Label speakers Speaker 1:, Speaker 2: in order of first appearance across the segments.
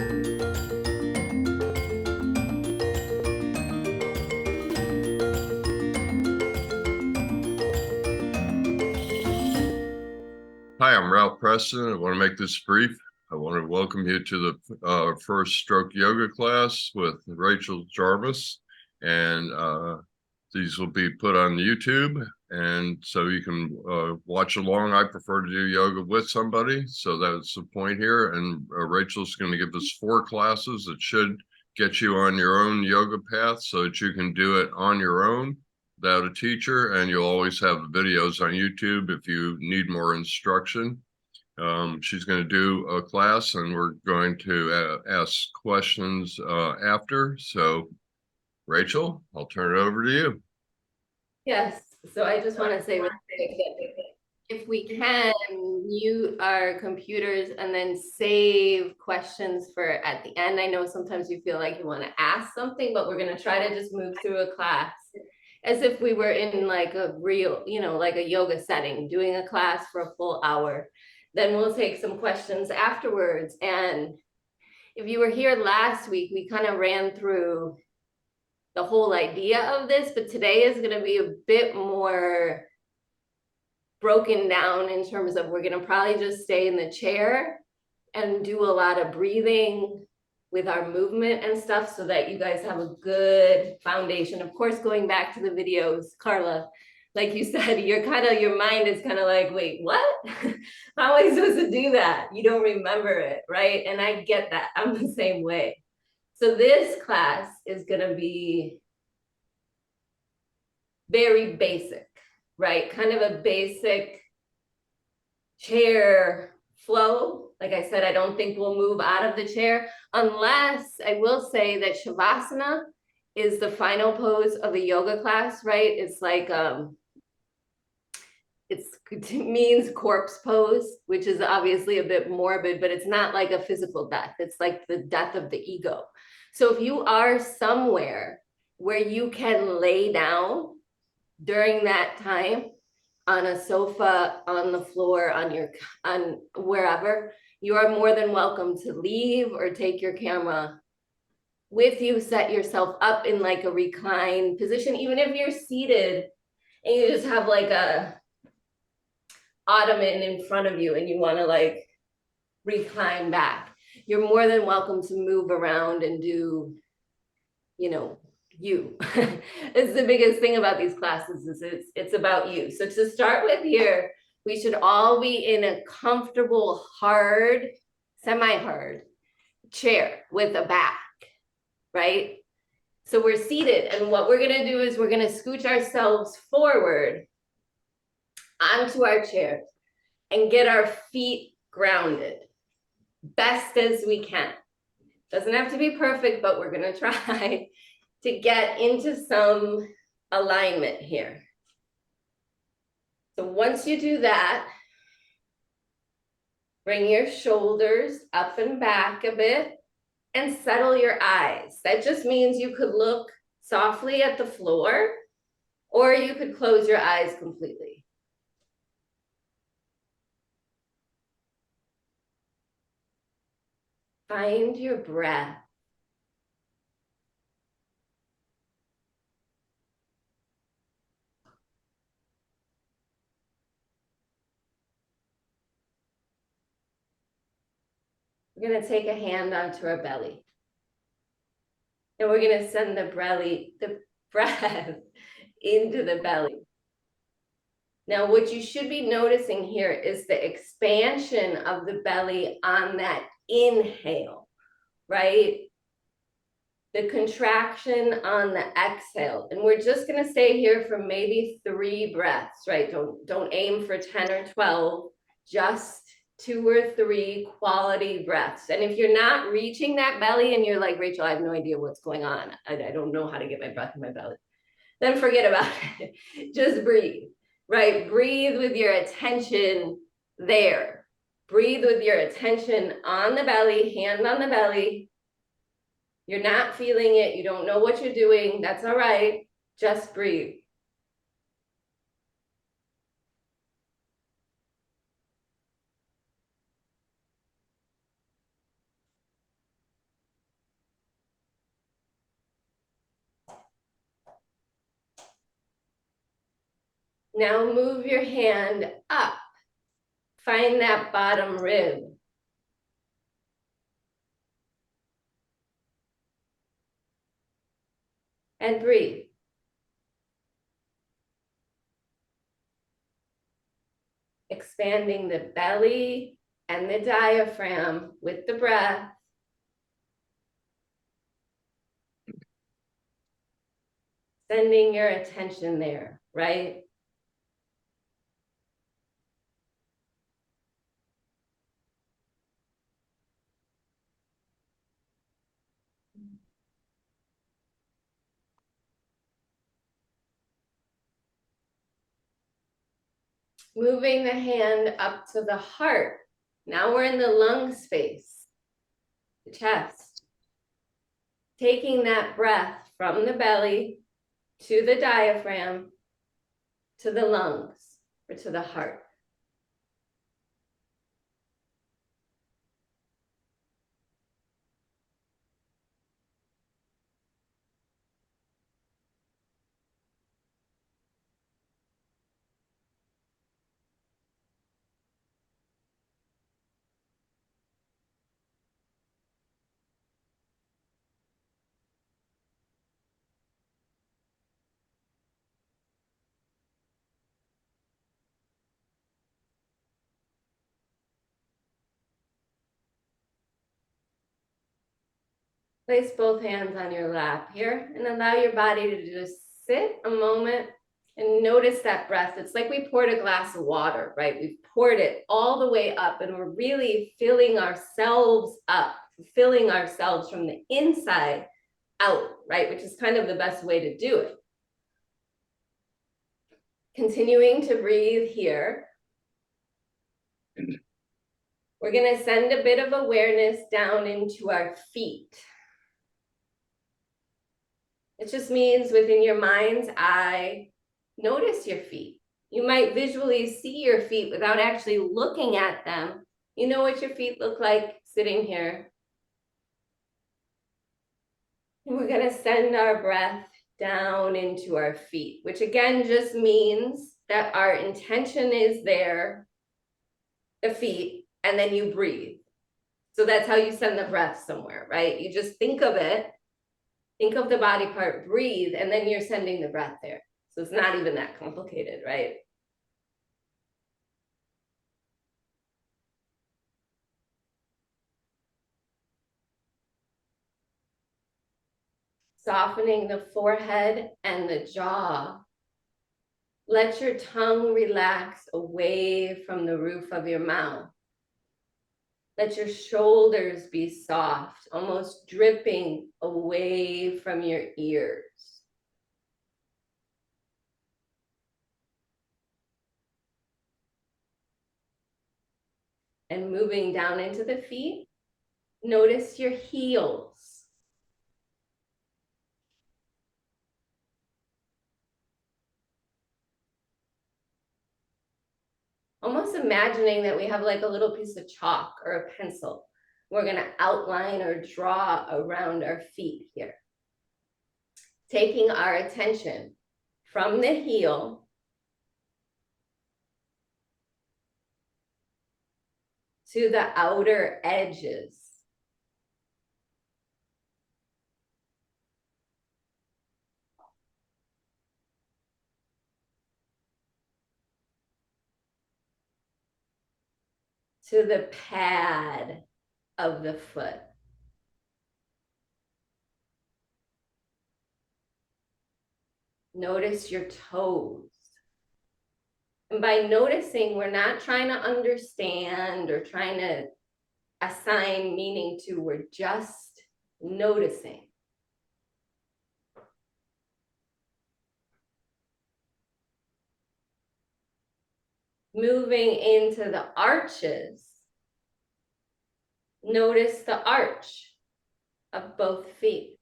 Speaker 1: Hi, I'm Ralph Preston. I want to make this brief. I want to welcome you to the first stroke yoga class with Rachel Jarmusz. And these will be put on YouTube. And so you can watch along. I prefer to do yoga with somebody. So that's the point here. And Rachel's going to give us 4 classes that should get you on your own yoga path so that you can do it on your own without a teacher, and you'll always have videos on YouTube if you need more instruction. She's going to do a class, and we're going to ask questions after. So, Rachel, I'll turn it over to you.
Speaker 2: Yes, so I just want to say real quick that if we can mute our computers and then save questions for at the end. I know sometimes you feel like you want to ask something, but we're going to try to just move through a class as if we were in like a real, like a yoga setting, doing a class for a full hour. Then we'll take some questions afterwards. And if you were here last week, we kind of ran through the whole idea of this, but today is going to be a bit more broken down in terms of we're going to probably just stay in the chair and do a lot of breathing with our movement and stuff so that you guys have a good foundation. Of course, going back to the videos, Carla, like you said, your mind is kind of like, wait, what? How am I supposed to do that? You don't remember it, right? And I get that. I'm the same way. So this class is going to be very basic, right? Kind of a basic chair flow. Like I said, I don't think we'll move out of the chair unless I will say that Shavasana is the final pose of a yoga class, right? It's like, it means corpse pose, which is obviously a bit morbid, but it's not like a physical death. It's like the death of the ego. So if you are somewhere where you can lay down during that time on a sofa, on the floor, on wherever, you are more than welcome to leave or take your camera with you. Set yourself up in like a reclined position, even if you're seated and you just have like a ottoman in front of you and you want to like recline back, you're more than welcome to move around and do, you. It's the biggest thing about these classes is it's about you. So to start with here, we should all be in a comfortable, hard, semi-hard chair with a back, right? So we're seated, and what we're gonna do is we're gonna scooch ourselves forward onto our chairs and get our feet grounded best as we can. Doesn't have to be perfect, but we're gonna try to get into some alignment here. So once you do that, bring your shoulders up and back a bit and settle your eyes. That just means you could look softly at the floor or you could close your eyes completely. Find your breath. We're going to take a hand onto our belly. And we're going to send the breath into the belly. Now, what you should be noticing here is the expansion of the belly on that inhale, right? The contraction on the exhale. And we're just going to stay here for maybe 3 breaths, right? Don't aim for 10 or 12, just 2 or 3 quality breaths. And if you're not reaching that belly and you're like, Rachel, I have no idea what's going on, I don't know how to get my breath in my belly, then forget about it. Just breathe, right? Breathe with your attention there. Breathe with your attention on the belly, hand on the belly. You're not feeling it. You don't know what you're doing. That's all right. Just breathe. Now move your hand up. Find that bottom rib. And breathe. Expanding the belly and the diaphragm with the breath. Sending your attention there, right? Moving the hand up to the heart. Now we're in the lung space, the chest. Taking that breath from the belly to the diaphragm, to the lungs, or to the heart. Place both hands on your lap here and allow your body to just sit a moment and notice that breath. It's like we poured a glass of water, right? We've poured it all the way up and we're really filling ourselves up, filling ourselves from the inside out, right? Which is kind of the best way to do it. Continuing to breathe here. We're going to send a bit of awareness down into our feet. It just means within your mind's eye, notice your feet. You might visually see your feet without actually looking at them. You know what your feet look like sitting here. And we're going to send our breath down into our feet, which again just means that our intention is there, the feet, and then you breathe. So that's how you send the breath somewhere, right? You just think of it, think of the body part, breathe, and then you're sending the breath there. So it's not even that complicated, right? Softening the forehead and the jaw. Let your tongue relax away from the roof of your mouth. Let your shoulders be soft, almost dripping away from your ears. And moving down into the feet, notice your heels. Almost imagining that we have like a little piece of chalk or a pencil. We're going to outline or draw around our feet here. Taking our attention from the heel to the outer edges. To the pad of the foot. Notice your toes. And by noticing, we're not trying to understand or trying to assign meaning to, we're just noticing. Moving into the arches, notice the arch of both feet.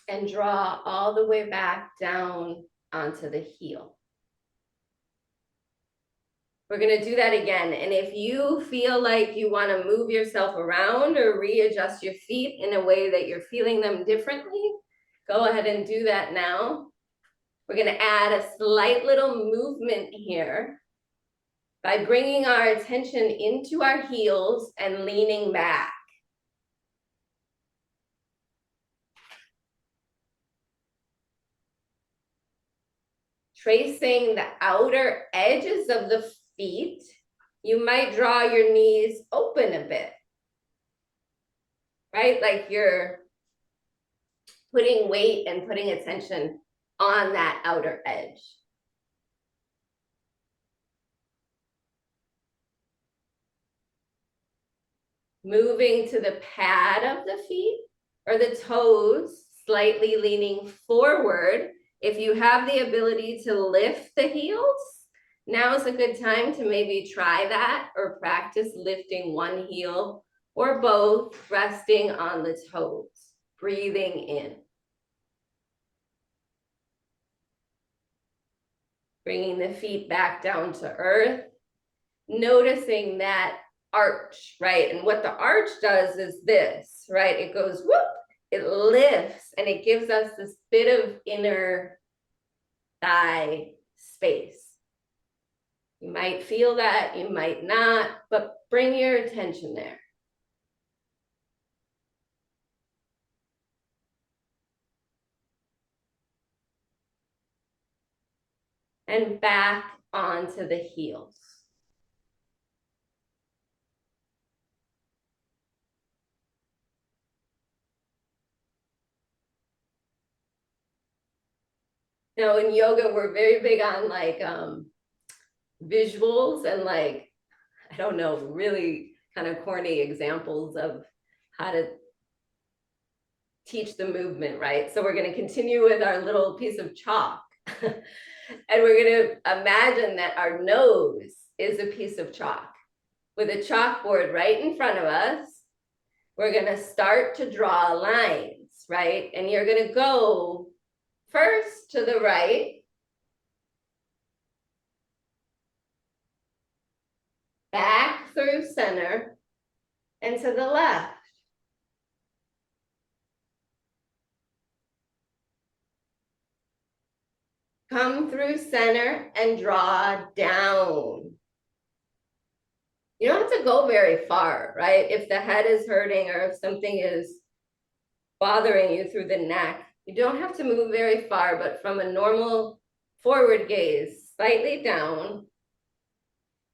Speaker 2: And draw all the way back down onto the heel. We're gonna do that again. And if you feel like you wanna move yourself around or readjust your feet in a way that you're feeling them differently, go ahead and do that now. We're gonna add a slight little movement here by bringing our attention into our heels and leaning back. Tracing the outer edges of the feet, you might draw your knees open a bit, right? Like you're putting weight and putting attention on that outer edge. Moving to the pad of the feet or the toes, slightly leaning forward. If you have the ability to lift the heels, now is a good time to maybe try that or practice lifting one heel or both, resting on the toes, breathing in. Bringing the feet back down to earth, noticing that arch, right? And what the arch does is this, right? It goes whoop, it lifts, and it gives us this bit of inner thigh space. You might feel that, you might not, but bring your attention there. And back onto the heels. Now in yoga, we're very big on like visuals and like, I don't know, really kind of corny examples of how to teach the movement, right? So we're going to continue with our little piece of chalk. And we're going to imagine that our nose is a piece of chalk with a chalkboard right in front of us. We're going to start to draw lines, right? And you're going to go first to the right, back through center, and to the left. Come through center and draw down. You don't have to go very far, right? If the head is hurting or if something is bothering you through the neck, you don't have to move very far, but from a normal forward gaze, slightly down,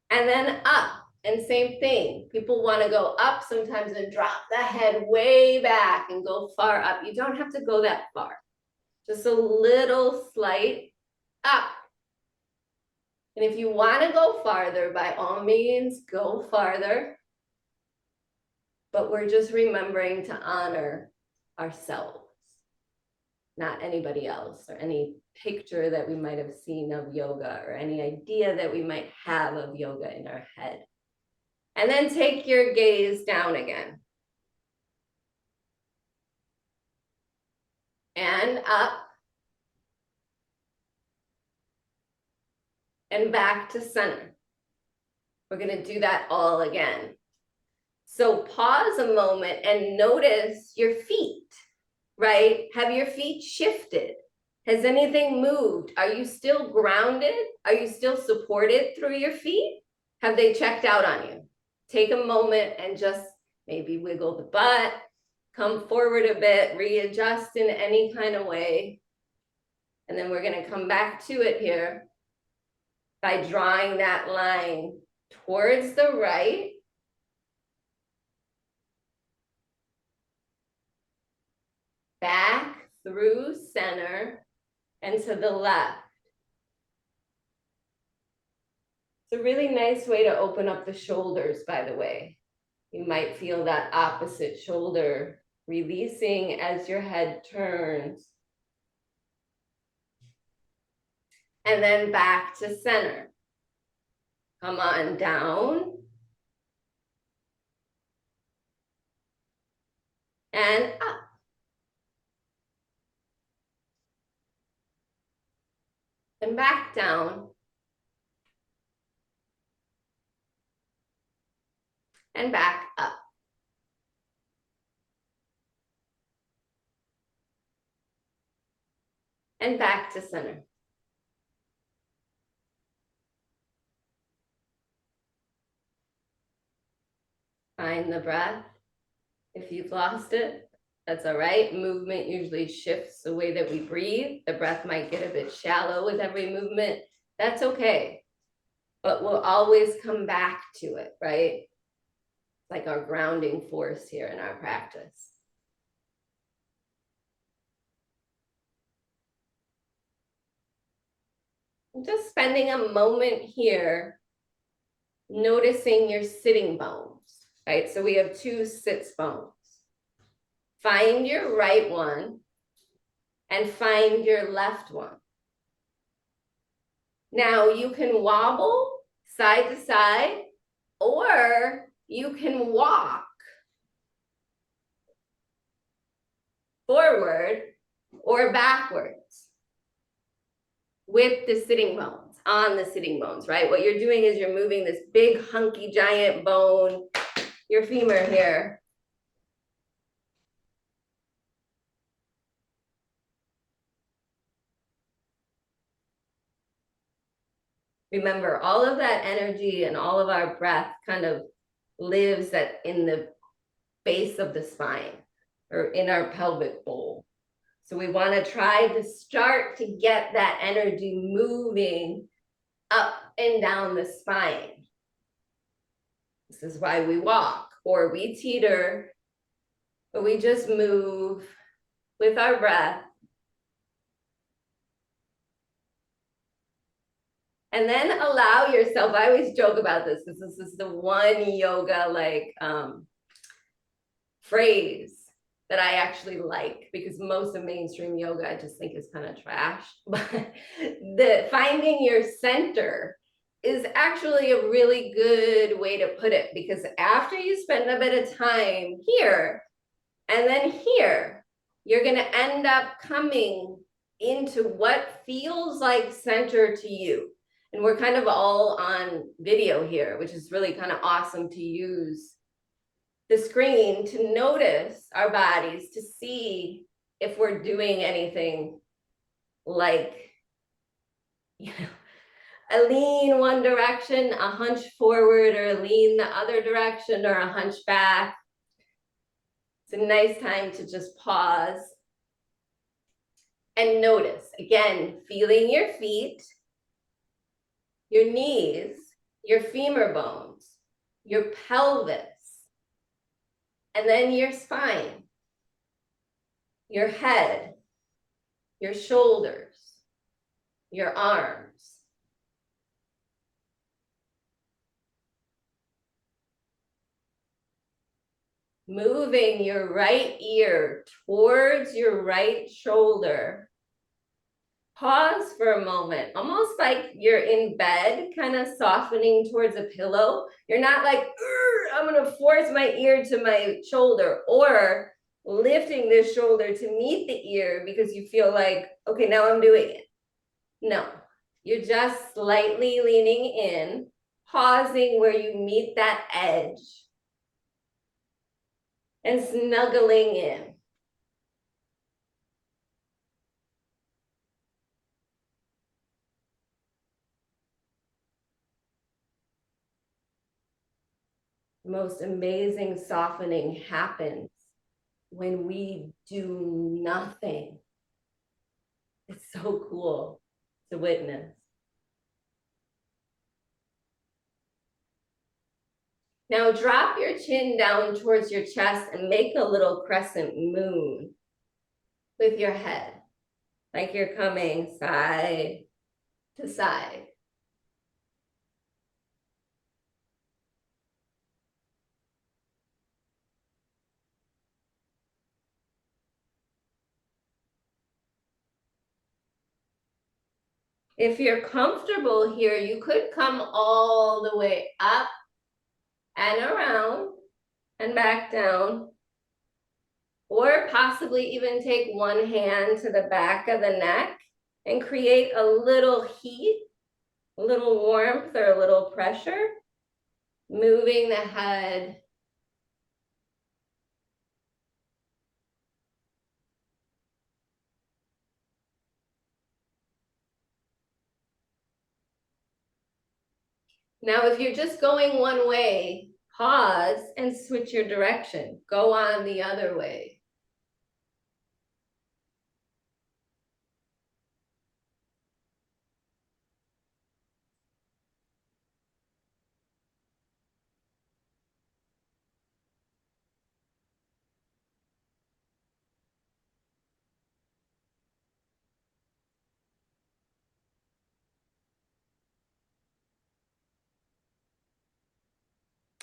Speaker 2: and then up. And same thing, people want to go up sometimes and drop the head way back and go far up. You don't have to go that far. Just a little slight up. And if you want to go farther, by all means, go farther. But we're just remembering to honor ourselves, not anybody else or any picture that we might have seen of yoga or any idea that we might have of yoga in our head. And then take your gaze down again. And up. And back to center. We're going to do that all again. So pause a moment and notice your feet, right? Have your feet shifted? Has anything moved? Are you still grounded? Are you still supported through your feet? Have they checked out on you? Take a moment and just maybe wiggle the butt, come forward a bit, readjust in any kind of way. And then we're going to come back to it here by drawing that line towards the right, back through center, and to the left. It's a really nice way to open up the shoulders, by the way. You might feel that opposite shoulder releasing as your head turns. And then back to center. Come on down. And up. And back down. and back up. And back to center. Find the breath. If you've lost it, that's all right. Movement usually shifts the way that we breathe. The breath might get a bit shallow with every movement. That's okay. But we'll always come back to it, right? Like our grounding force here in our practice. Just spending a moment here, noticing your sitting bones, right? So we have two sits bones. Find your right one and find your left one. Now you can wobble side to side, or you can walk forward or backwards with the sitting bones, on the sitting bones, right? What you're doing is you're moving this big, hunky, giant bone, your femur here. Remember, all of that energy and all of our breath kind of lives in the base of the spine or in our pelvic bowl. So we want to try to start to get that energy moving up and down the spine. This is why we walk or we teeter, but we just move with our breath. And then allow yourself, I always joke about this because this is the one yoga phrase that I actually like, because most of mainstream yoga I just think is kind of trash. But finding your center is actually a really good way to put it, because after you spend a bit of time here and then here, you're going to end up coming into what feels like center to you. And we're kind of all on video here, which is really kind of awesome to use the screen to notice our bodies, to see if we're doing anything like, you know, a lean one direction, a hunch forward, or a lean the other direction, or a hunch back. It's a nice time to just pause and notice. Again, feeling your feet, your knees, your femur bones, your pelvis, and then your spine, your head, your shoulders, your arms. Moving your right ear towards your right shoulder. Pause for a moment, almost like you're in bed, kind of softening towards a pillow. You're not like, I'm gonna force my ear to my shoulder, or lifting this shoulder to meet the ear because you feel like, okay, now I'm doing it. No, you're just slightly leaning in, pausing where you meet that edge, and snuggling in. The most amazing softening happens when we do nothing. It's so cool to witness. Now drop your chin down towards your chest and make a little crescent moon with your head, like you're coming side to side. If you're comfortable here, you could come all the way up and around and back down, or possibly even take one hand to the back of the neck and create a little heat, a little warmth, or a little pressure, moving the head Now, if you're just going one way, pause and switch your direction. Go on the other way.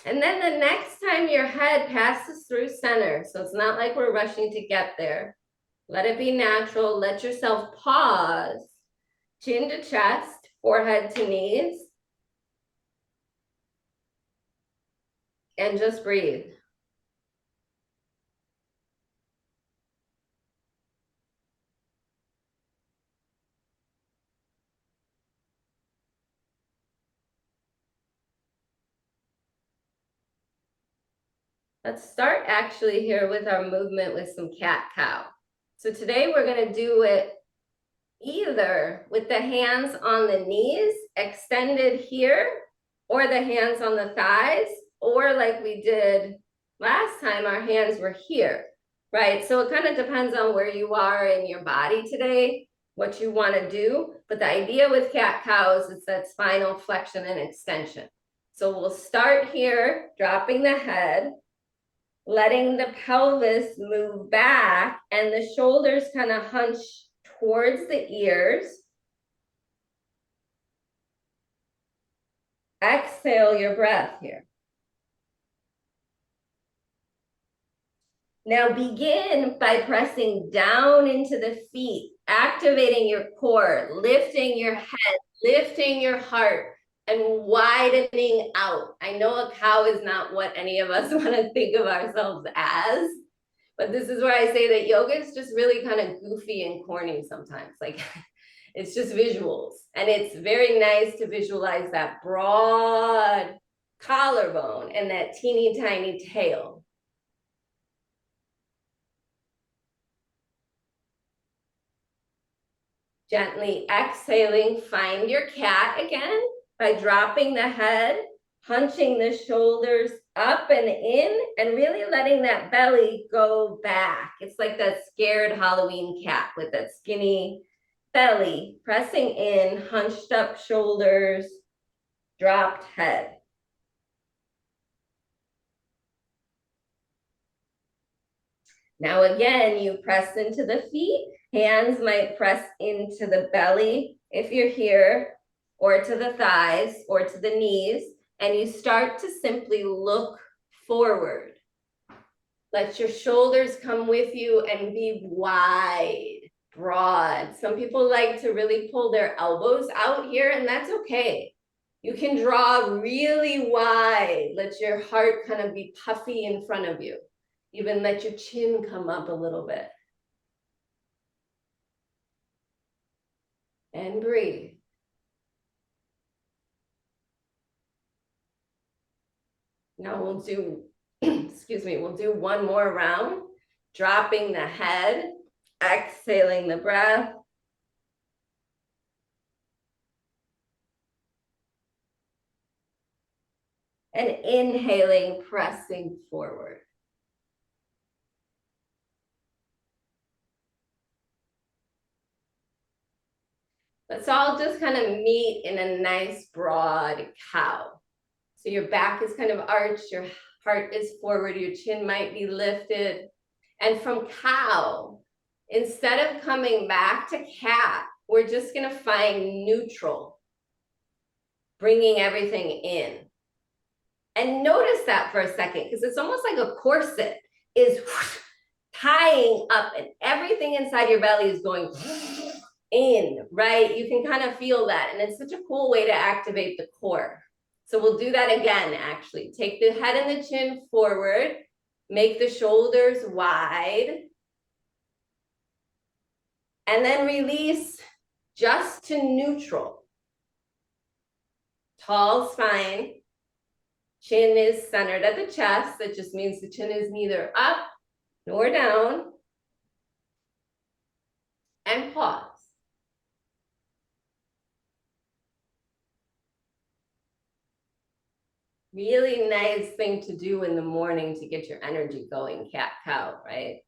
Speaker 2: And then the next time your head passes through center, so it's not like we're rushing to get there. Let it be natural. Let yourself pause. Chin to chest, forehead to knees. And just breathe. Let's start actually here with our movement with some cat-cow. So today we're going to do it either with the hands on the knees extended here, or the hands on the thighs, or like we did last time, our hands were here, right? So it kind of depends on where you are in your body today, what you want to do. But the idea with cat-cows is that spinal flexion and extension. So we'll start here, dropping the head, letting the pelvis move back and the shoulders kind of hunch towards the ears. Exhale your breath here. Now begin by pressing down into the feet, activating your core, lifting your head, lifting your heart, and widening out. I know a cow is not what any of us want to think of ourselves as, but this is where I say that yoga is just really kind of goofy and corny sometimes. Like it's just visuals. And it's very nice to visualize that broad collarbone and that teeny tiny tail. Gently exhaling, find your cat again by dropping the head, hunching the shoulders up and in, and really letting that belly go back. It's like that scared Halloween cat with that skinny belly, pressing in, hunched up shoulders, dropped head. Now again, you press into the feet. Hands might press into the belly if you're here, or to the thighs, or to the knees. And you start to simply look forward. Let your shoulders come with you and be wide, broad. Some people like to really pull their elbows out here, and that's okay. You can draw really wide. Let your heart kind of be puffy in front of you. Even let your chin come up a little bit. And breathe. Now we'll do, excuse me, we'll do one more round, dropping the head, exhaling the breath. And inhaling, pressing forward. Let's all just kind of meet in a nice broad cow. So your back is kind of arched, your heart is forward, your chin might be lifted. And from cow, instead of coming back to cat, we're just gonna find neutral, bringing everything in. And notice that for a second, because it's almost like a corset is tying up and everything inside your belly is going in, right? You can kind of feel that. And it's such a cool way to activate the core. So we'll do that again, actually. Take the head and the chin forward, make the shoulders wide, and then release just to neutral. Tall spine, chin is centered at the chest. That just means the chin is neither up nor down. And pause. Really nice thing to do in the morning to get your energy going, cat cow, right?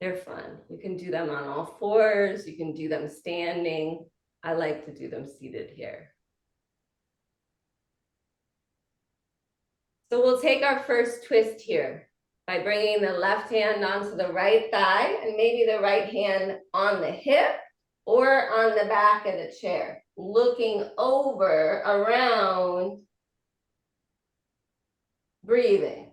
Speaker 2: They're fun. You can do them on all fours. You can do them standing. I like to do them seated here. So we'll take our first twist here by bringing the left hand onto the right thigh and maybe the right hand on the hip or on the back of the chair, looking over, around, breathing.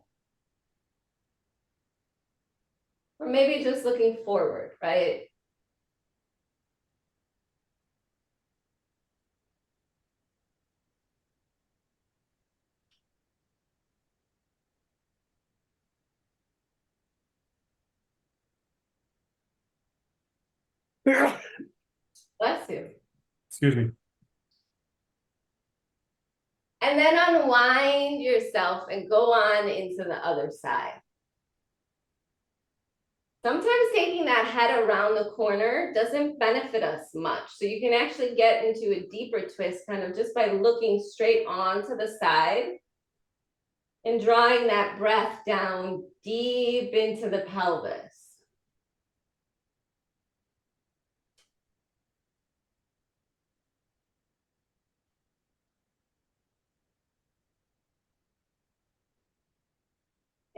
Speaker 2: Or maybe just looking forward, right? Bless you.
Speaker 3: Excuse me.
Speaker 2: And then unwind yourself and go on into the other side. Sometimes taking that head around the corner doesn't benefit us much. So you can actually get into a deeper twist kind of just by looking straight on to the side and drawing that breath down deep into the pelvis.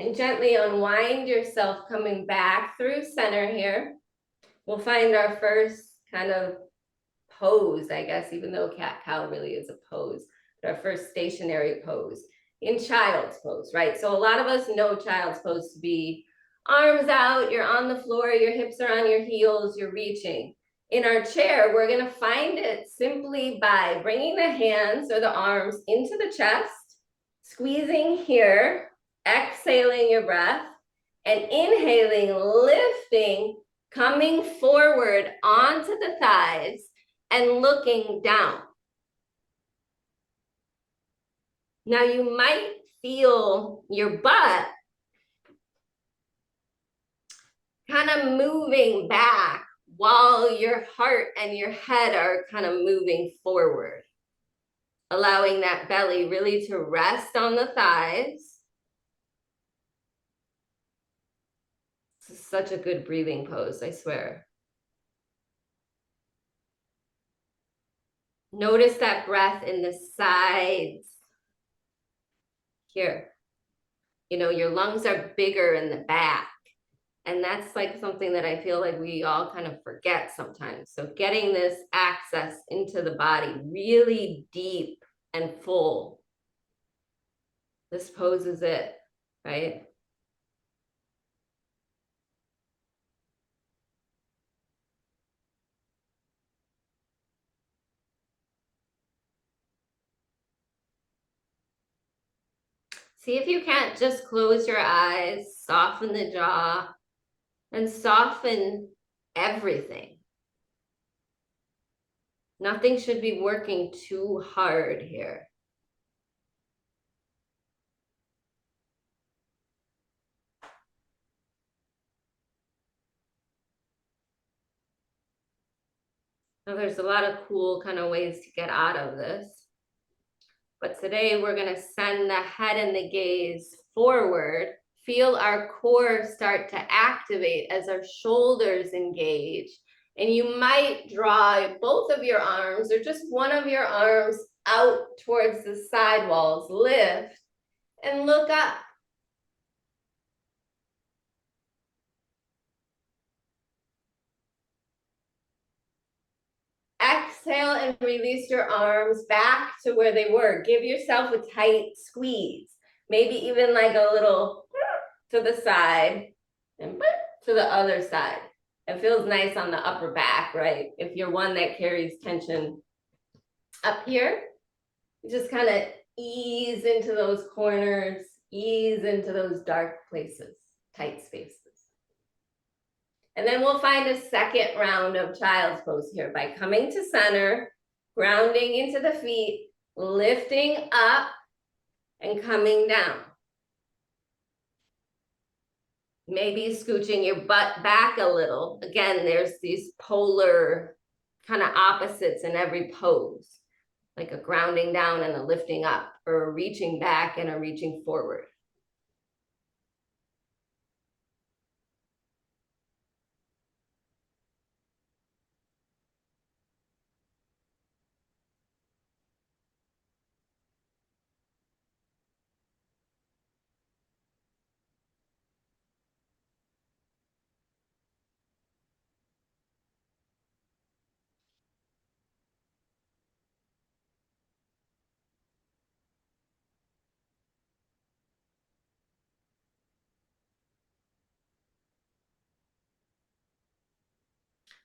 Speaker 2: And gently unwind yourself coming back through center here. We'll find our first kind of pose, I guess, even though cat cow really is a pose, but our first stationary pose in child's pose, right? So a lot of us know child's pose to be arms out, you're on the floor, your hips are on your heels, you're reaching. In our chair, we're gonna find it simply by bringing the hands or the arms into the chest, squeezing here, exhaling your breath, and inhaling, lifting, coming forward onto the thighs and looking down. Now you might feel your butt kind of moving back while your heart and your head are kind of moving forward, allowing that belly really to rest on the thighs. This is such a good breathing pose, I swear. Notice that breath in the sides here. You know, your lungs are bigger in the back. And that's like something that I feel like we all kind of forget sometimes. So getting this access into the body really deep and full. This pose is it, right? See if you can't just close your eyes, soften the jaw, and soften everything. Nothing should be working too hard here. Now there's a lot of cool kind of ways to get out of this. But today we're gonna send the head and the gaze forward. Feel our core start to activate as our shoulders engage. And you might draw both of your arms or just one of your arms out towards the side walls. Lift and look up. Exhale and release your arms back to where they were. Give yourself a tight squeeze. Maybe even like a little to the side and to the other side. It feels nice on the upper back, right? If you're one that carries tension up here, you just kind of ease into those corners, ease into those dark places, tight spaces. And then we'll find a second round of child's pose here by coming to center, grounding into the feet, lifting up and coming down. Maybe scooching your butt back a little. Again, there's these polar kind of opposites in every pose. like a grounding down and a lifting up, or a reaching back and a reaching forward.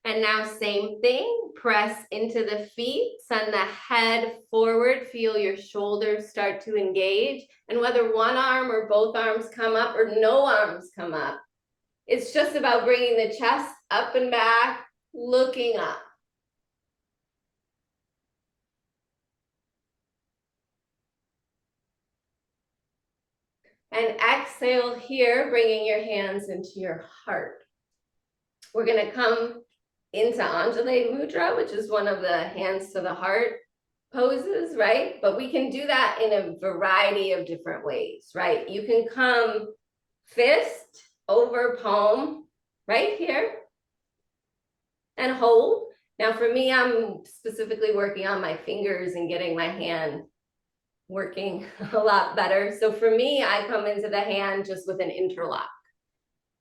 Speaker 2: And now same thing, press into the feet, send the head forward, feel your shoulders start to engage. And whether one arm or both arms come up or no arms come up, it's just about bringing the chest up and back, looking up. And exhale here, bringing your hands into your heart. We're gonna come into Anjali Mudra, which is one of the hands to the heart poses, right? But we can do that in a variety of different ways, right? You can come fist over palm right here and hold. Now for me, I'm specifically working on my fingers and getting my hand working a lot better. So for me, I come into the hand just with an interlock,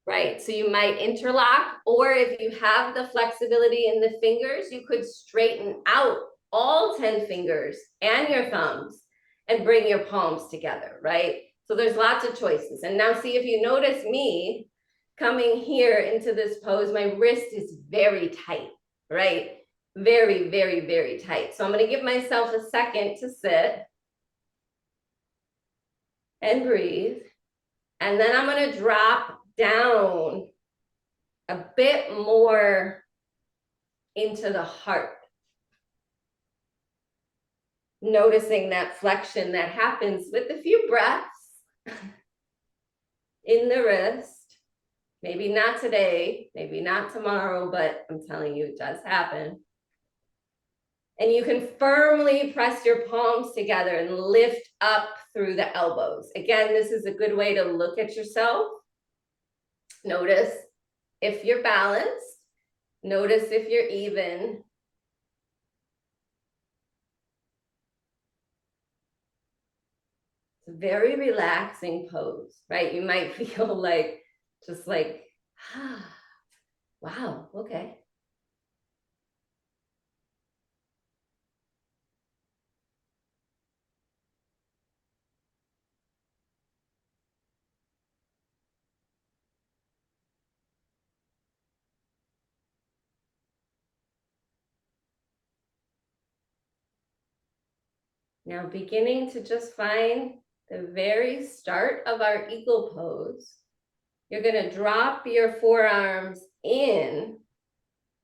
Speaker 2: right? So you might interlock, or if you have the flexibility in the fingers, you could straighten out all 10 fingers and your thumbs and bring your palms together, right? So there's lots of choices. And now see, if you notice me coming here into this pose, my wrist is very tight, right? Very, very, very tight. So I'm gonna give myself a second to sit and breathe. And then I'm gonna drop down a bit more into the heart. Noticing that flexion that happens with a few breaths in the wrist. Maybe not today, maybe not tomorrow, but I'm telling you, it does happen. And you can firmly press your palms together and lift up through the elbows. Again, this is a good way to look at yourself. Notice if you're balanced. Notice if you're even. It's a very relaxing pose, right? You might feel like, just like, wow, okay. Now beginning to just find the very start of our eagle pose. You're gonna drop your forearms in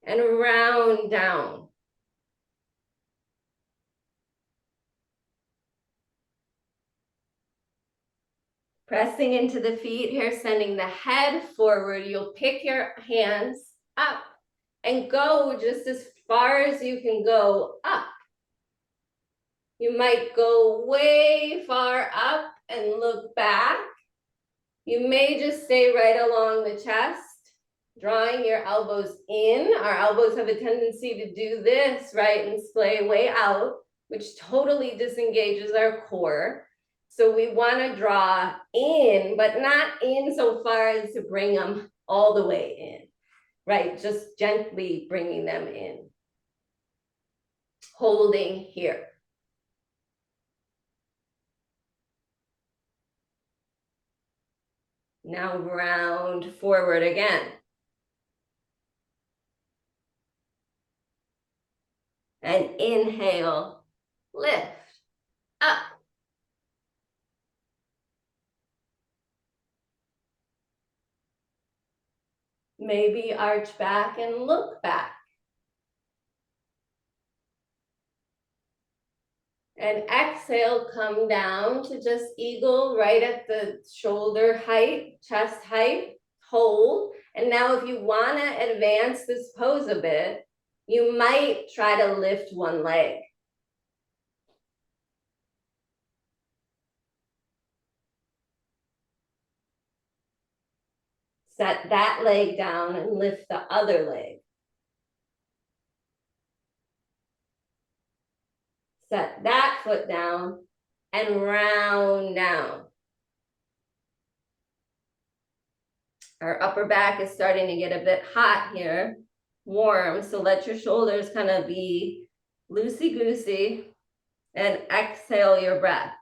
Speaker 2: and round down. Pressing into the feet here, sending the head forward. You'll pick your hands up and go just as far as you can go up. You might go way far up and look back. You may just stay right along the chest, drawing your elbows in. Our elbows have a tendency to do this, right, and splay way out, which totally disengages our core. So we want to draw in, but not in so far as to bring them all the way in, right? Just gently bringing them in. Holding here. Now round forward again. And inhale, lift up. Maybe arch back and look back. And exhale, come down to just eagle right at the shoulder height, chest height, hold. And now if you want to advance this pose a bit, you might try to lift one leg. Set that leg down and lift the other leg. Set that foot down and round down. Our upper back is starting to get a bit hot here, warm. So let your shoulders kind of be loosey-goosey and exhale your breath.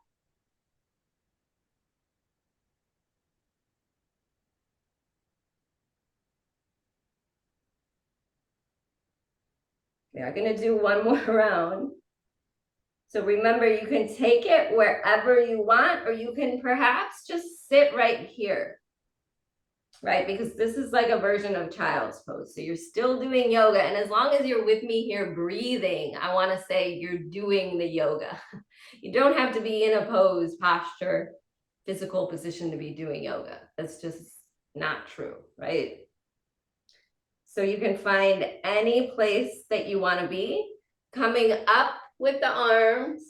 Speaker 2: We are going to do one more round. So remember, you can take it wherever you want, or you can perhaps just sit right here, right? Because this is like a version of child's pose. So you're still doing yoga. And as long as you're with me here breathing, I want to say you're doing the yoga. You don't have to be in a pose, posture, physical position to be doing yoga. That's just not true, right? So you can find any place that you want to be, coming up with the arms,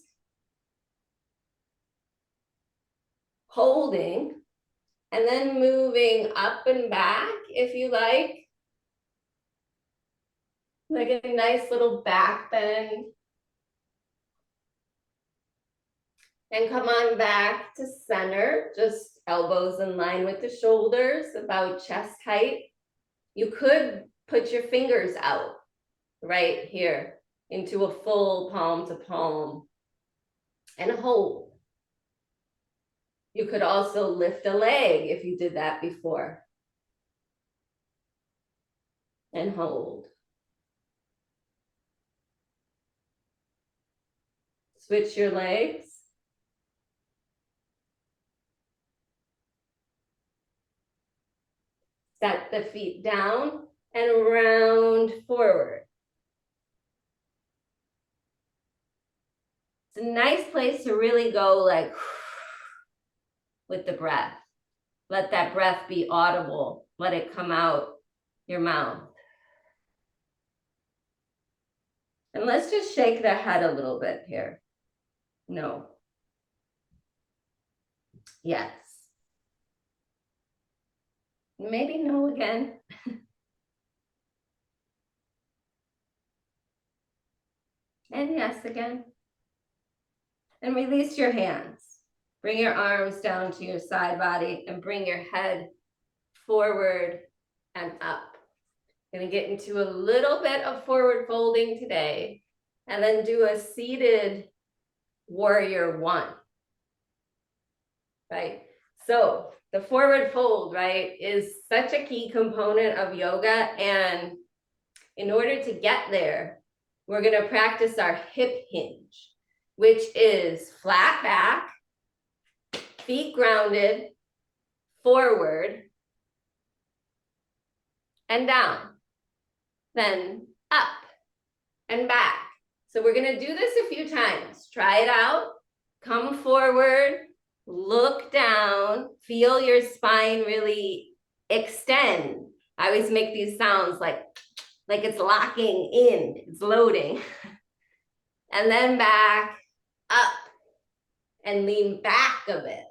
Speaker 2: holding, and then moving up and back if you like a nice little back bend. And come on back to center, just elbows in line with the shoulders, about chest height. You could put your fingers out right here into a full palm to palm and hold. You could also lift a leg if you did that before and hold. Switch your legs. Set the feet down and round forward. It's a nice place to really go like with the breath. Let that breath be audible. Let it come out your mouth. And let's just shake the head a little bit here. No. Yes. Maybe no again. And yes again. And release your hands. Bring your arms down to your side body and bring your head forward and up. Gonna get into a little bit of forward folding today, and then do a seated warrior one, right? So the forward fold, right, is such a key component of yoga. And in order to get there, we're gonna practice our hip hinge, which is flat back, feet grounded, forward, and down, then up and back. So we're gonna do this a few times. Try it out. Come forward, look down, feel your spine really extend. I always make these sounds like it's locking in, it's loading. And then back, up, and lean back a bit.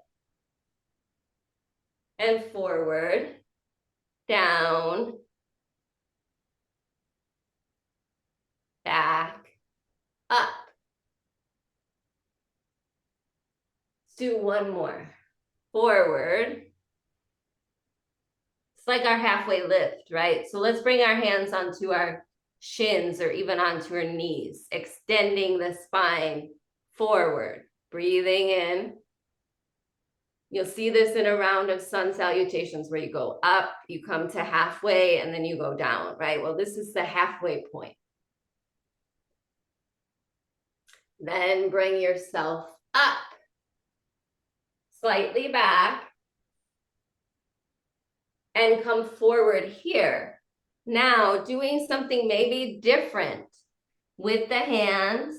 Speaker 2: And forward, down, back, up. Let's do one more. Forward. It's like our halfway lift, right? So let's bring our hands onto our shins or even onto our knees, extending the spine forward, breathing in. You'll see this in a round of sun salutations where you go up, you come to halfway, and then you go down, right? Well, this is the halfway point. Then bring yourself up, slightly back, and come forward here. Now, doing something maybe different with the hands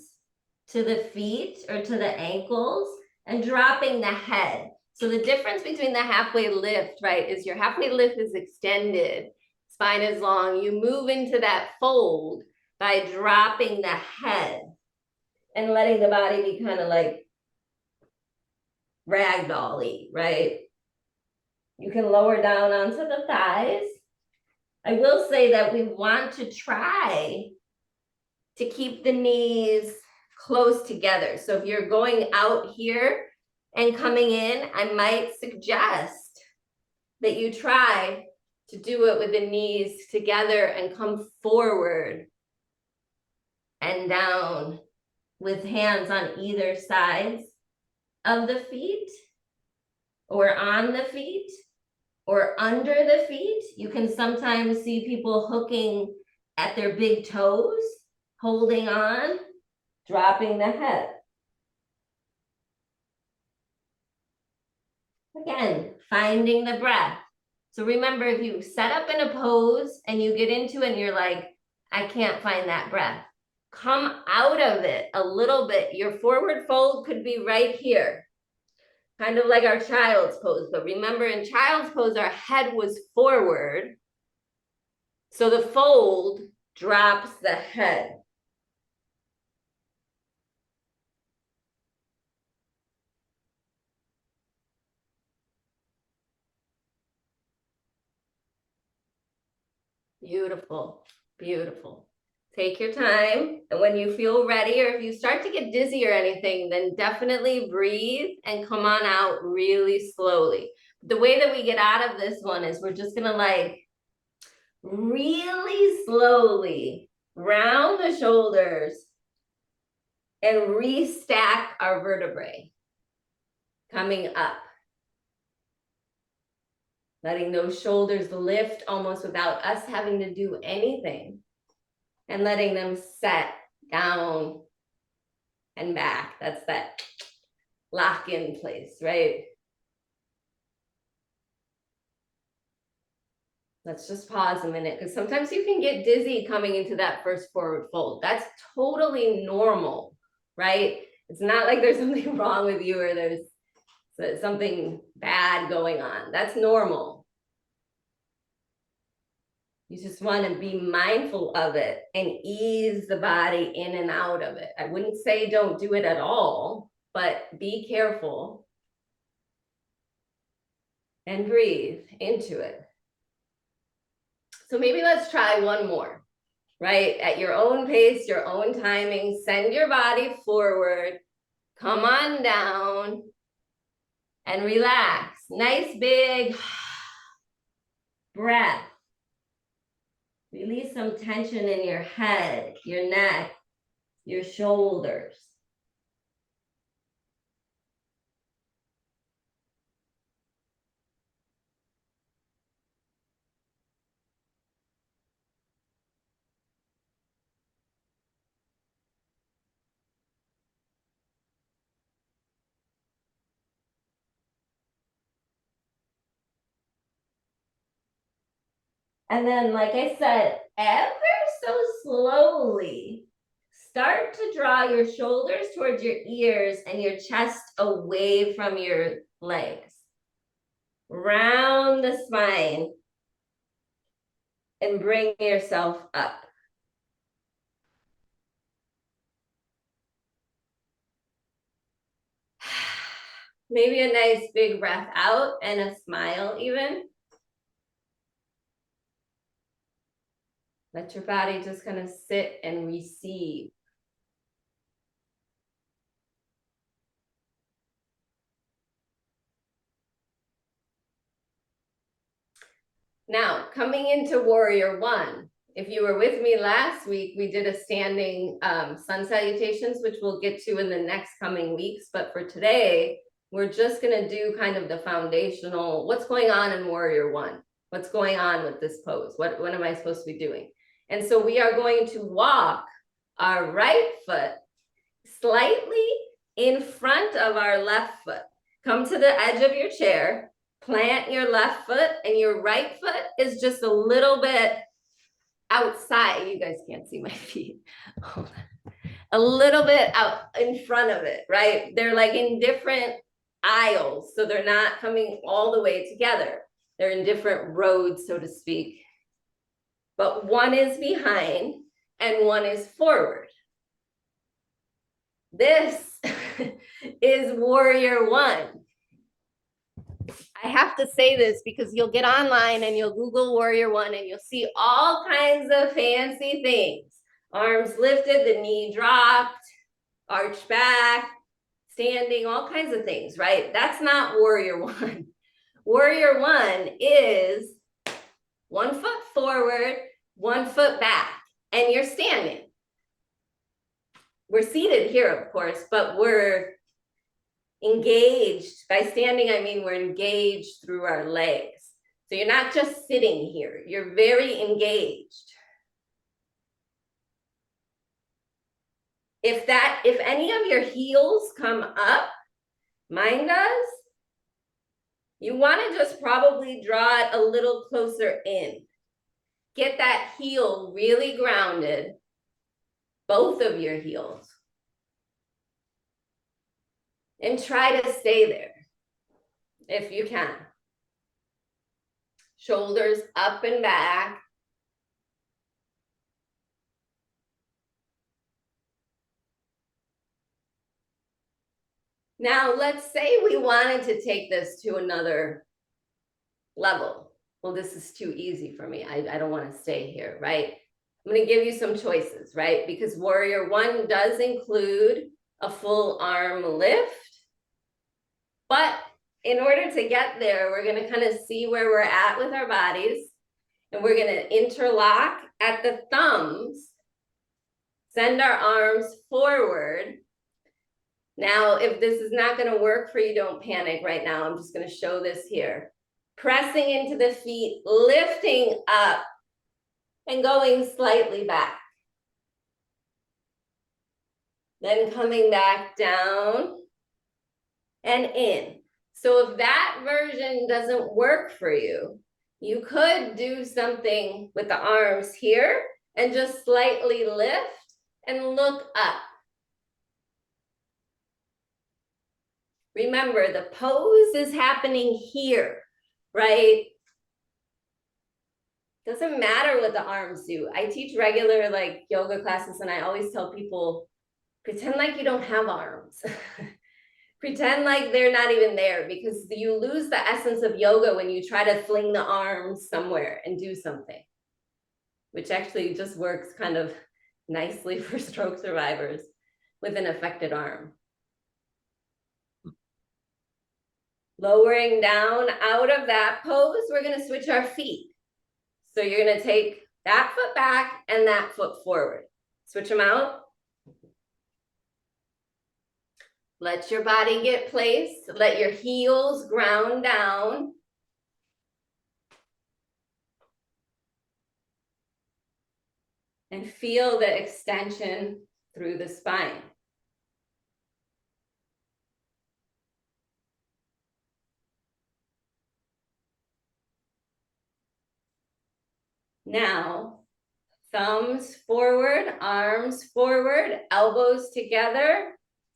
Speaker 2: to the feet or to the ankles and dropping the head. So the difference between the halfway lift, right, is your halfway lift is extended, spine is long. You move into that fold by dropping the head and letting the body be kind of like ragdoll-y, right? You can lower down onto the thighs. I will say that we want to try to keep the knees close together. So if you're going out here and coming in, I might suggest that you try to do it with the knees together and come forward and down with hands on either sides of the feet or on the feet or under the feet. You can sometimes see people hooking at their big toes, holding on, dropping the head. Again, finding the breath. So remember, if you set up in a pose and you get into it and you're like, I can't find that breath, come out of it a little bit. Your forward fold could be right here, kind of like our child's pose. But remember, in child's pose, our head was forward. So the fold drops the head. Beautiful, beautiful. Take your time. And when you feel ready, or if you start to get dizzy or anything, then definitely breathe and come on out really slowly. The way that we get out of this one is we're just gonna like really slowly round the shoulders and restack our vertebrae coming up. Letting those shoulders lift almost without us having to do anything. And letting them set down and back. That's that lock in place, right? Let's just pause a minute, because sometimes you can get dizzy coming into that first forward fold. That's totally normal, right? It's not like there's something wrong with you or there's something bad going on. That's normal. You just want to be mindful of it and ease the body in and out of it. I wouldn't say don't do it at all, but be careful and breathe into it. So maybe let's try one more, right? At your own pace, your own timing, send your body forward, come on down and relax. Nice big breath. Release some tension in your head, your neck, your shoulders. And then, like I said, ever so slowly, start to draw your shoulders towards your ears and your chest away from your legs. Round the spine and bring yourself up. Maybe a nice big breath out and a smile even. Let your body just kind of sit and receive. Now, coming into warrior one, if you were with me last week, we did a standing sun salutations, which we'll get to in the next coming weeks. But for today, we're just gonna do kind of the foundational, what's going on in warrior one? What's going on with this pose? What am I supposed to be doing? And so we are going to walk our right foot slightly in front of our left foot. Come to the edge of your chair, plant your left foot, and your right foot is just a little bit outside. You guys can't see my feet. Hold on. A little bit out in front of it, right? They're like in different aisles, so they're not coming all the way together. They're in different roads, so to speak. But one is behind and one is forward. This is warrior one. I have to say this because you'll get online and you'll Google Warrior One and you'll see all kinds of fancy things. Arms lifted, the knee dropped, arched back, standing, all kinds of things, right? That's not Warrior One. Warrior One is 1 foot forward, 1 foot back, and you're standing. We're seated here, of course, but we're engaged. By standing, I mean we're engaged through our legs. So you're not just sitting here, you're very engaged. If any of your heels come up, mine does, you want to just probably draw it a little closer in. Get that heel really grounded, both of your heels. And try to stay there if you can. Shoulders up and back. Now, let's say we wanted to take this to another level. Well, this is too easy for me. I don't want to stay here, right? I'm going to give you some choices, right? Because Warrior One does include a full arm lift. But in order to get there, we're going to kind of see where we're at with our bodies. And we're going to interlock at the thumbs. Send our arms forward. Now, if this is not going to work for you, don't panic right now. I'm just going to show this here. Pressing into the feet, lifting up, and going slightly back. Then coming back down and in. So if that version doesn't work for you, you could do something with the arms here and just slightly lift and look up. Remember, the pose is happening here, right? Doesn't matter what the arms do. I teach regular yoga classes and I always tell people, pretend like you don't have arms. Pretend like they're not even there, because you lose the essence of yoga when you try to fling the arms somewhere and do something, which actually just works kind of nicely for stroke survivors with an affected arm. Lowering down out of that pose, we're going to switch our feet. So you're going to take that foot back and that foot forward. Switch them out. Let your body get placed. Let your heels ground down. And feel the extension through the spine. Now, thumbs forward, arms forward, elbows together,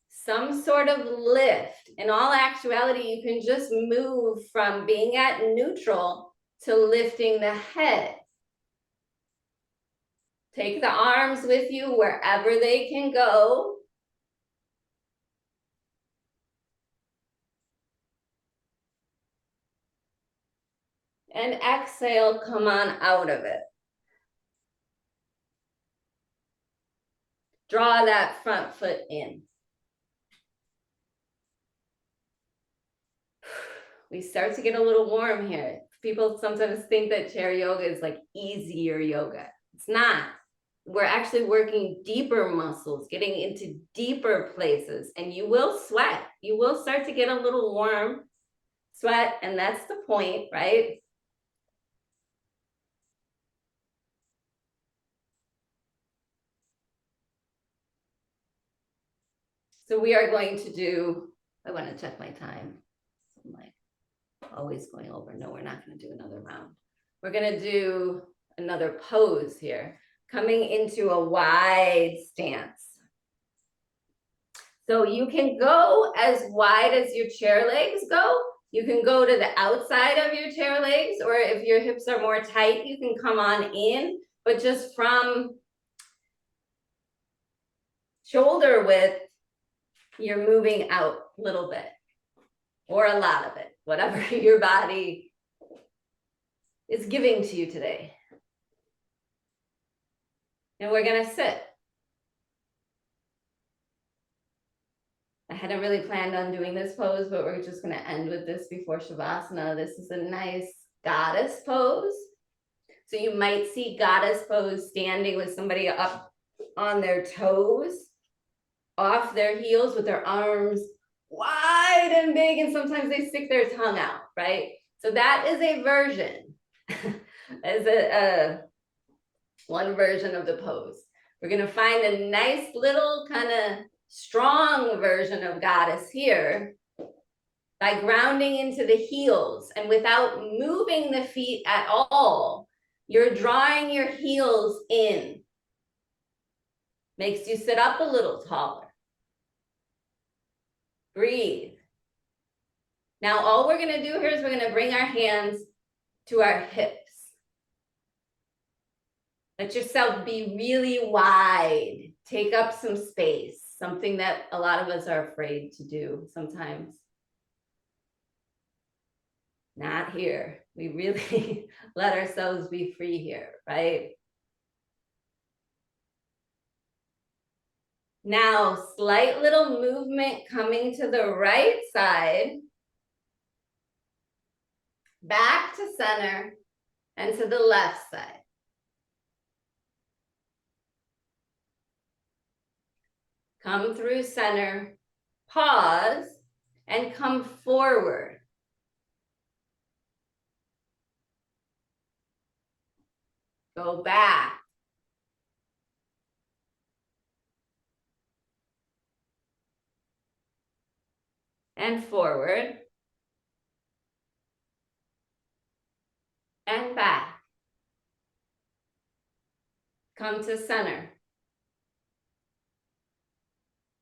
Speaker 2: some sort of lift. In all actuality, you can just move from being at neutral to lifting the head. Take the arms with you wherever they can go. And exhale, come on out of it. Draw that front foot in. We start to get a little warm here. People sometimes think that chair yoga is like easier yoga. It's not. We're actually working deeper muscles, getting into deeper places, and you will sweat. You will start to get a little warm, sweat, and that's the point, right? So we are going to do, I want to check my time. I'm like always going over. No, we're not going to do another round. We're going to do another pose here, coming into a wide stance. So you can go as wide as your chair legs go. You can go to the outside of your chair legs, or if your hips are more tight, you can come on in, but just from shoulder width, you're moving out a little bit, or a lot of it, whatever your body is giving to you today. And we're gonna sit. I hadn't really planned on doing this pose, but we're just gonna end with this before Shavasana. This is a nice goddess pose. So you might see goddess pose standing with somebody up on their toes, off their heels with their arms wide and big, and sometimes they stick their tongue out, right? So that is a version, as one version of the pose. We're gonna find a nice little kind of strong version of goddess here by grounding into the heels, and without moving the feet at all, you're drawing your heels in. Makes you sit up a little taller. Breathe. Now, all we're gonna do here is we're gonna bring our hands to our hips. Let yourself be really wide. Take up some space, something that a lot of us are afraid to do sometimes. Not here. We really let ourselves be free here, right? Now, slight little movement coming to the right side, back to center, and to the left side. Come through center, pause, and come forward. Go back. And forward. And back. Come to center.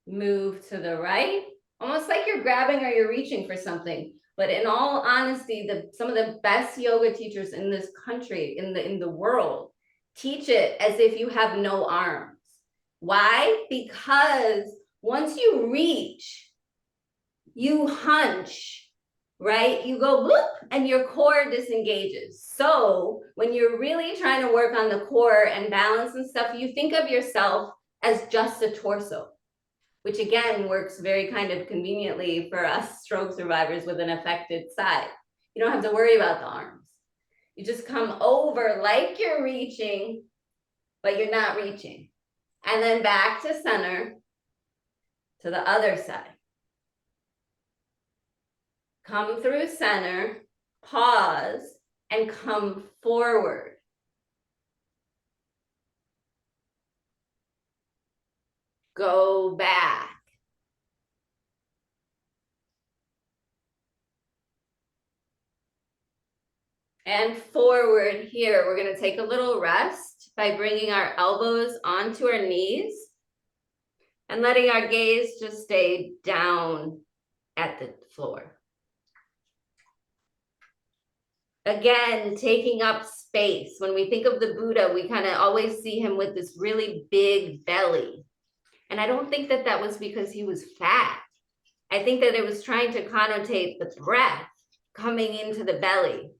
Speaker 2: Move to the right, almost like you're grabbing or you're reaching for something. But in all honesty, some of the best yoga teachers in this country, in the world, teach it as if you have no arms. Why? Because once you reach, you hunch, right? You go bloop and your core disengages. So when you're really trying to work on the core and balance and stuff, you think of yourself as just a torso, which again works very kind of conveniently for us stroke survivors with an affected side. You don't have to worry about the arms. You just come over like you're reaching, but you're not reaching. And then back to center, to the other side. Come through center, pause, and come forward. Go back. And forward here. We're going to take a little rest by bringing our elbows onto our knees and letting our gaze just stay down at the floor. Again, taking up space. When we think of the Buddha, we kind of always see him with this really big belly. And I don't think that that was because he was fat. I think that it was trying to connotate the breath coming into the belly.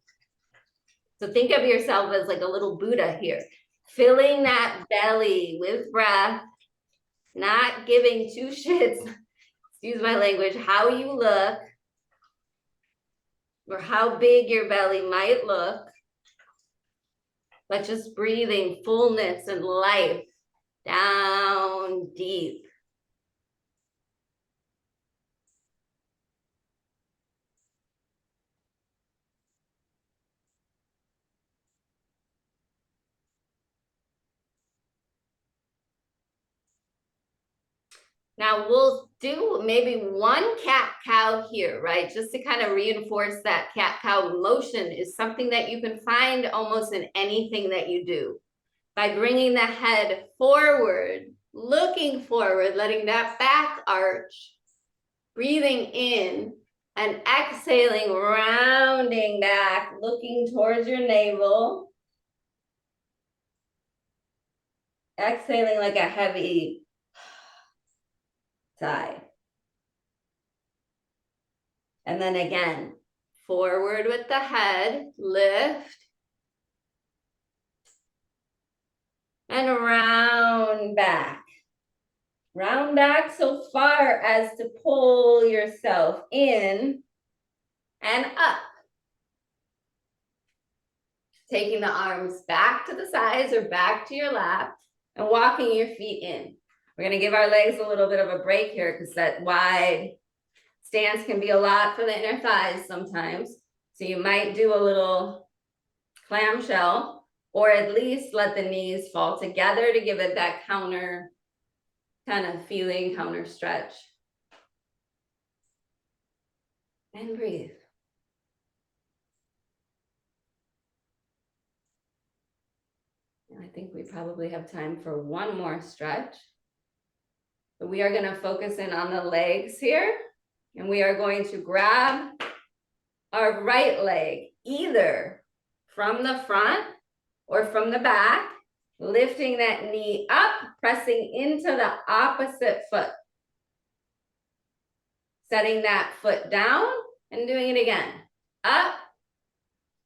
Speaker 2: So think of yourself as like a little Buddha here, filling that belly with breath, not giving two shits, excuse my language, how you look or how big your belly might look, but just breathing fullness and life down deep. Now we'll do maybe one cat-cow here, right? Just to kind of reinforce that cat-cow motion is something that you can find almost in anything that you do. By bringing the head forward, looking forward, letting that back arch, breathing in and exhaling, rounding back, looking towards your navel. Exhaling like a heavy sigh. And then again, forward with the head, lift. And round back. Round back so far as to pull yourself in and up. Taking the arms back to the sides or back to your lap and walking your feet in. We're gonna give our legs a little bit of a break here because that wide stance can be a lot for the inner thighs sometimes. So you might do a little clamshell or at least let the knees fall together to give it that counter kind of feeling, counter stretch. And breathe. I think we probably have time for one more stretch. But we are going to focus in on the legs here. And we are going to grab our right leg, either from the front or from the back, lifting that knee up, pressing into the opposite foot. Setting that foot down and doing it again. Up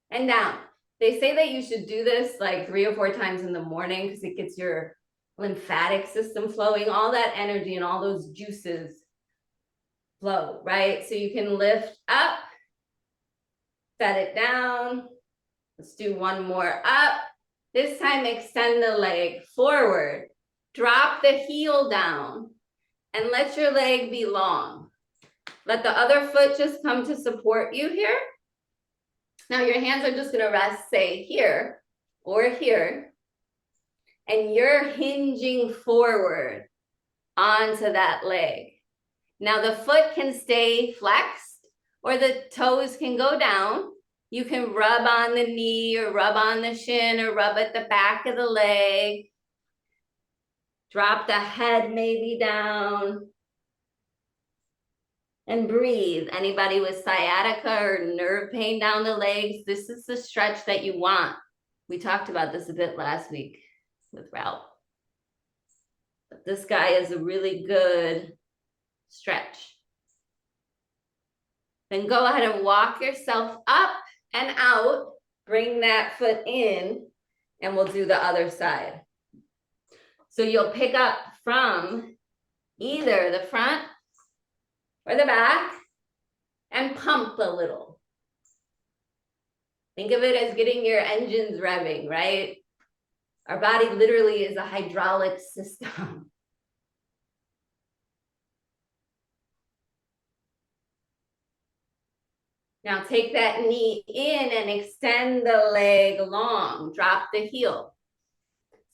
Speaker 2: and down. They say that you should do this like 3 or 4 times in the morning because it gets your lymphatic system flowing, all that energy and all those juices flow, right? So you can lift up, set it down. Let's do one more up. This time, extend the leg forward, drop the heel down, and let your leg be long. Let the other foot just come to support you here. Now your hands are just gonna rest, say here or here, and you're hinging forward onto that leg. Now the foot can stay flexed or the toes can go down. You can rub on the knee or rub on the shin or rub at the back of the leg. Drop the head maybe down. And breathe. Anybody with sciatica or nerve pain down the legs, this is the stretch that you want. We talked about this a bit last week with Ralph. But this guy is a really good stretch. Then go ahead and walk yourself up and out. Bring that foot in, and we'll do the other side. So you'll pick up from either the front or the back and pump a little. Think of it as getting your engines revving, right? Our body literally is a hydraulic system. Now take that knee in and extend the leg long. Drop the heel.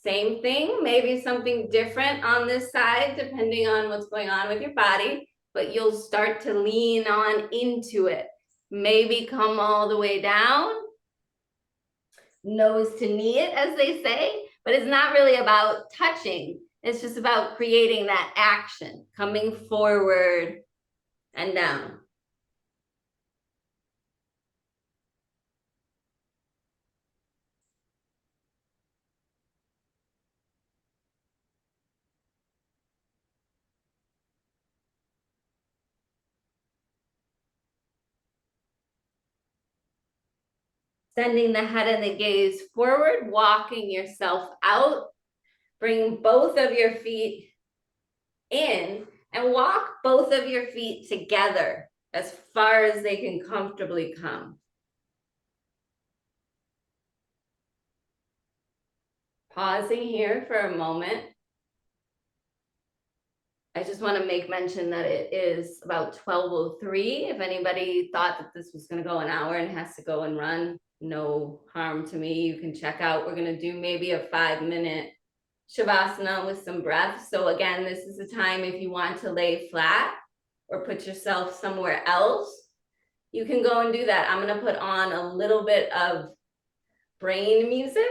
Speaker 2: Same thing, maybe something different on this side, depending on what's going on with your body, but you'll start to lean on into it. Maybe come all the way down, nose to knee it, as they say, but it's not really about touching. It's just about creating that action, coming forward and down. Sending the head and the gaze forward, walking yourself out. Bring both of your feet in and walk both of your feet together as far as they can comfortably come. Pausing here for a moment. I just want to make mention that it is about 12:03. If anybody thought that this was going to go an hour and has to go and run, no harm to me. You can check out. We're going to do maybe a 5-minute Shavasana with some breath. So again, this is a time if you want to lay flat or put yourself somewhere else, you can go and do that. I'm going to put on a little bit of brain music.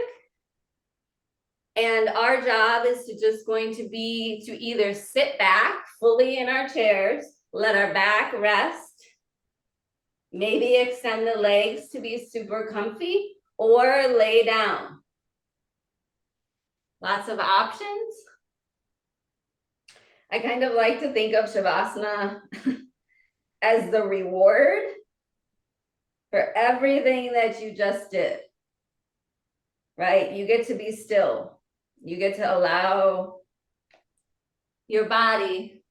Speaker 2: And our job is to just going to be to either sit back fully in our chairs, let our back rest, maybe extend the legs to be super comfy, or lay down. Lots of options. I kind of like to think of Shavasana as the reward for everything that you just did, right? You get to be still. You get to allow your body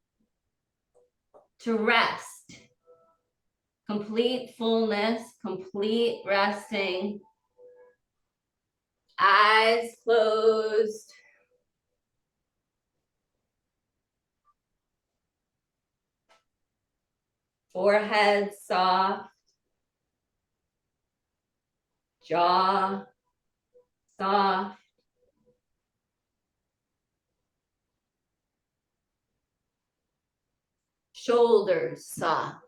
Speaker 2: to rest. Complete fullness, complete resting. Eyes closed. Forehead soft. Jaw soft. Shoulders soft.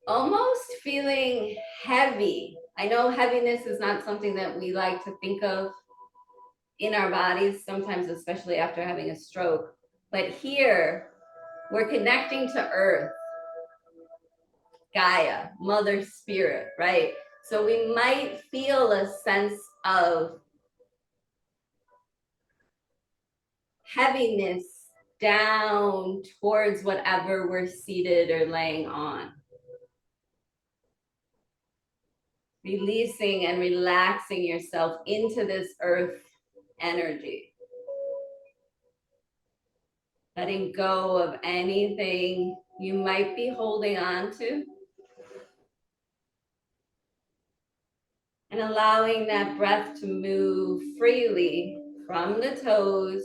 Speaker 2: Almost feeling heavy. I know heaviness is not something that we like to think of in our bodies, sometimes, especially after having a stroke. But here, we're connecting to Earth, Gaia, Mother Spirit, right? So we might feel a sense of heaviness down towards whatever we're seated or laying on. Releasing and relaxing yourself into this earth energy. Letting go of anything you might be holding on to. And allowing that breath to move freely from the toes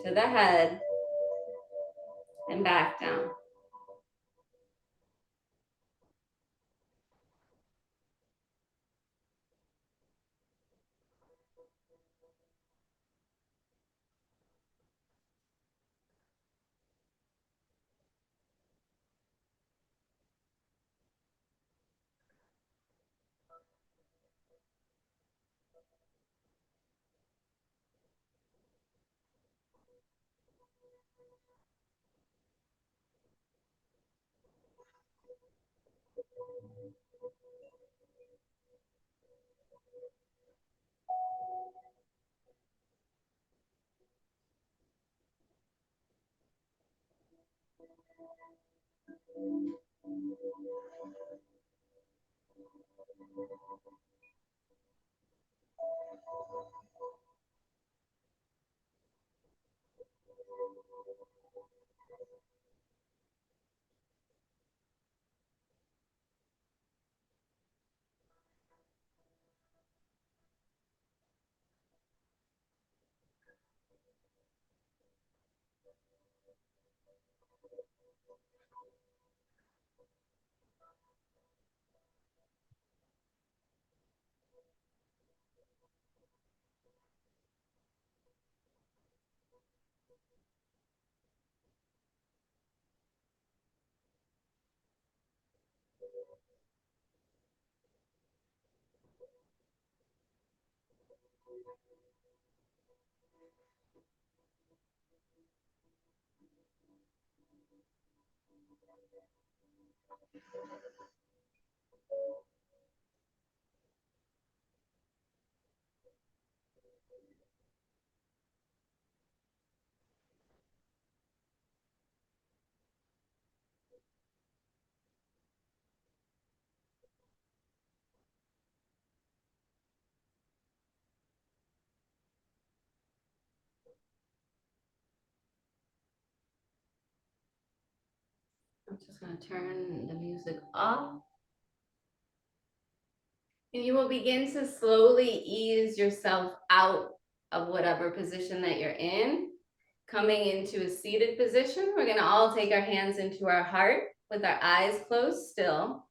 Speaker 2: to the head and back down. I'm just going to turn the music off. And you will begin to slowly ease yourself out of whatever position that you're in. Coming into a seated position, we're going to all take our hands into our heart with our eyes closed still.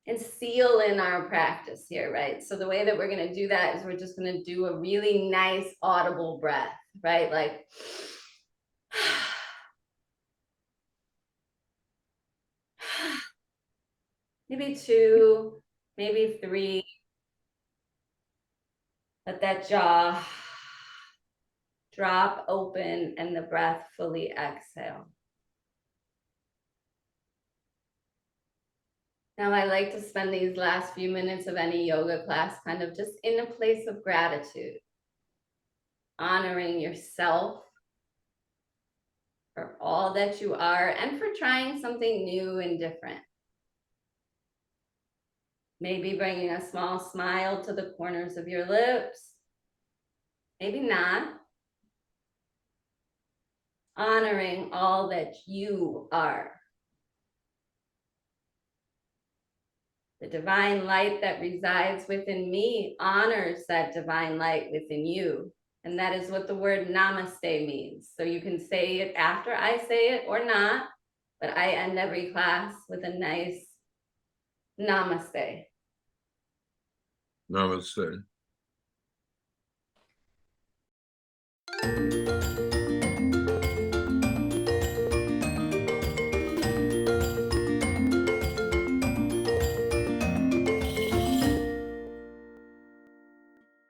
Speaker 2: And seal in our practice here, right? So the way that we're going to do that is we're just going to do a really nice audible breath, right? Like, maybe 2, maybe 3. Let that jaw drop open and the breath fully exhale. Now, I like to spend these last few minutes of any yoga class kind of just in a place of gratitude, honoring yourself for all that you are and for trying something new and different. Maybe bringing a small smile to the corners of your lips, maybe not. Honoring all that you are. The divine light that resides within me honors that divine light within you. And that is what the word namaste means. So you can say it after I say it or not, but I end every class with a nice namaste.
Speaker 1: Namaste.